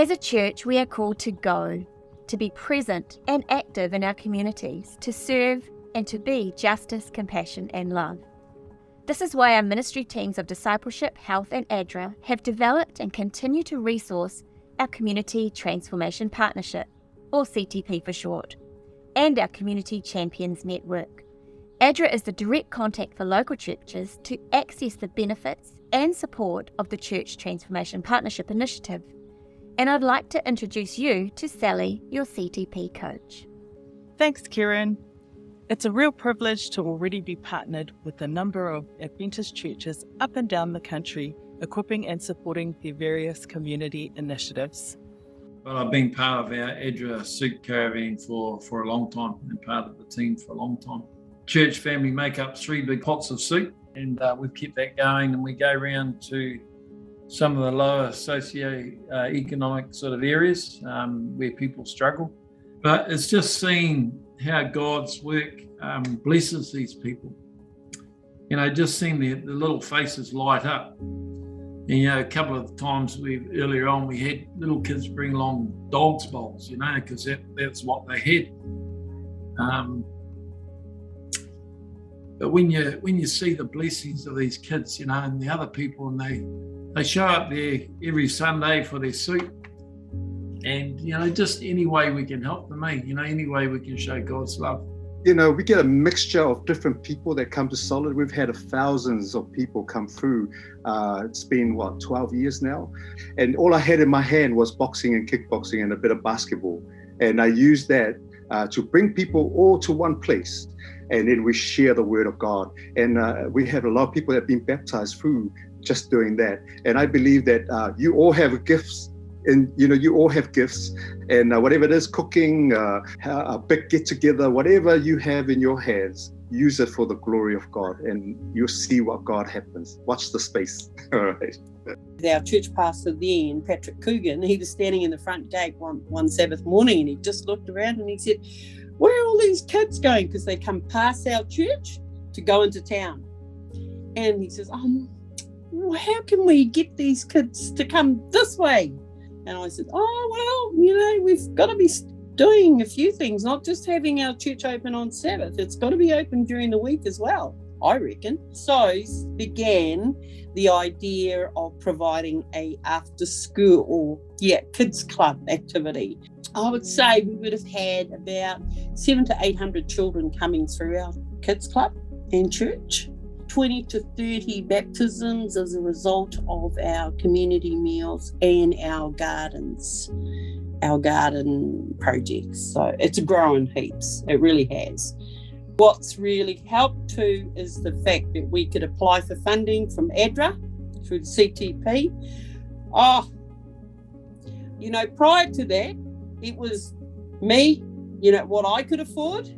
As a church, we are called to go, to be present and active in our communities, to serve and to be justice, compassion and love. This is why our ministry teams of Discipleship, Health and ADRA have developed and continue to resource our Community Transformation Partnership, or CTP for short, and our Community Champions Network. ADRA is the direct contact for local churches to access the benefits and support of the Church Transformation Partnership Initiative. And I'd like to introduce you to Sally, your CTP coach. Thanks, Kieran. It's a real privilege to already be partnered with a number of Adventist churches up and down the country, equipping and supporting their various community initiatives. Well, I've been part of our ADRA soup caravan for a long time and part of the team for a long time. Church family make up 3 big pots of soup, and we've kept that going, and we go around to some of the lower socio-economic sort of areas where people struggle. But it's just seeing how God's work blesses these people. You know, just seeing the little faces light up. And, you know, a couple of times earlier on we had little kids bring along dog's bowls, you know, because that's what they had. But when you see the blessings of these kids, you know, and the other people, and they show up there every Sunday for their soup, and, you know, just any way we can help them, you know, any way we can show God's love. You know, we get a mixture of different people that come to Solid. We've had thousands of people come through. It's been, 12 years now? And all I had in my hand was boxing and kickboxing and a bit of basketball. And I used that to bring people all to one place. And then we share the word of God. And we have a lot of people that have been baptized through just doing that. And I believe that you all have gifts. And, you know, you all have gifts, and whatever it is, cooking, a big get together, whatever you have in your hands, use it for the glory of God, and you'll see what God happens. Watch the space. All right. Our church pastor then, Patrick Coogan, he was standing in the front gate one Sabbath morning, and he just looked around and he said, "Where are all these kids going?" Because they come past our church to go into town. And he says, how can we get these kids to come this way? And I said, you know, we've got to be doing a few things, not just having our church open on Sabbath. It's got to be open during the week as well, I reckon. So began the idea of providing a after school or kids club activity. I would say we would have had about 700 to 800 children coming through our kids club and church. 20 to 30 baptisms as a result of our community meals and our garden projects. So it's grown heaps. It really has. What's really helped too is the fact that we could apply for funding from ADRA through the CTP. You know, prior to that, it was me, you know, what I could afford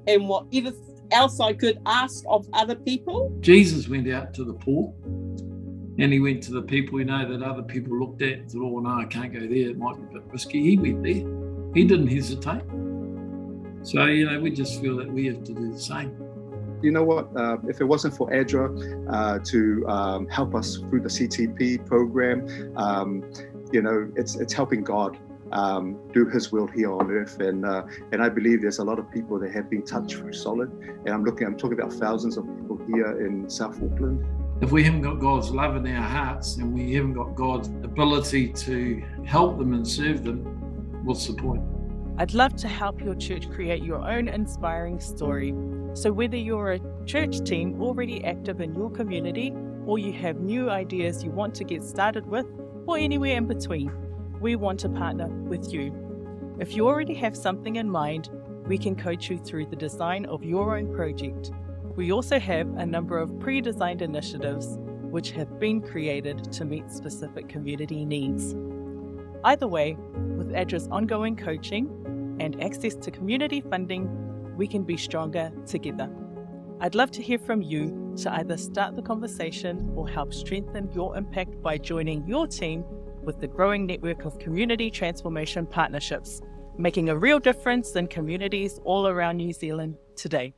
and whatever else I could ask of other people. Jesus went out to the poor, and he went to the people, you know, that other people looked at and thought, no, I can't go there, it might be a bit risky. He went there. He didn't hesitate. So, you know, we just feel that we have to do the same. You know what, if it wasn't for ADRA to help us through the CTP program, you know, it's helping God do his will here on earth, and I believe there's a lot of people that have been touched through Solid, and I'm talking about thousands of people here in South Auckland. If we haven't got God's love in our hearts and we haven't got God's ability to help them and serve them, what's the point? I'd love to help your church create your own inspiring story. So whether you're a church team already active in your community, or you have new ideas you want to get started with, or anywhere in between, we want to partner with you. If you already have something in mind, we can coach you through the design of your own project. We also have a number of pre-designed initiatives which have been created to meet specific community needs. Either way, with ADRA's ongoing coaching and access to community funding, we can be stronger together. I'd love to hear from you to either start the conversation or help strengthen your impact by joining your team with the growing network of community transformation partnerships, making a real difference in communities all around New Zealand today.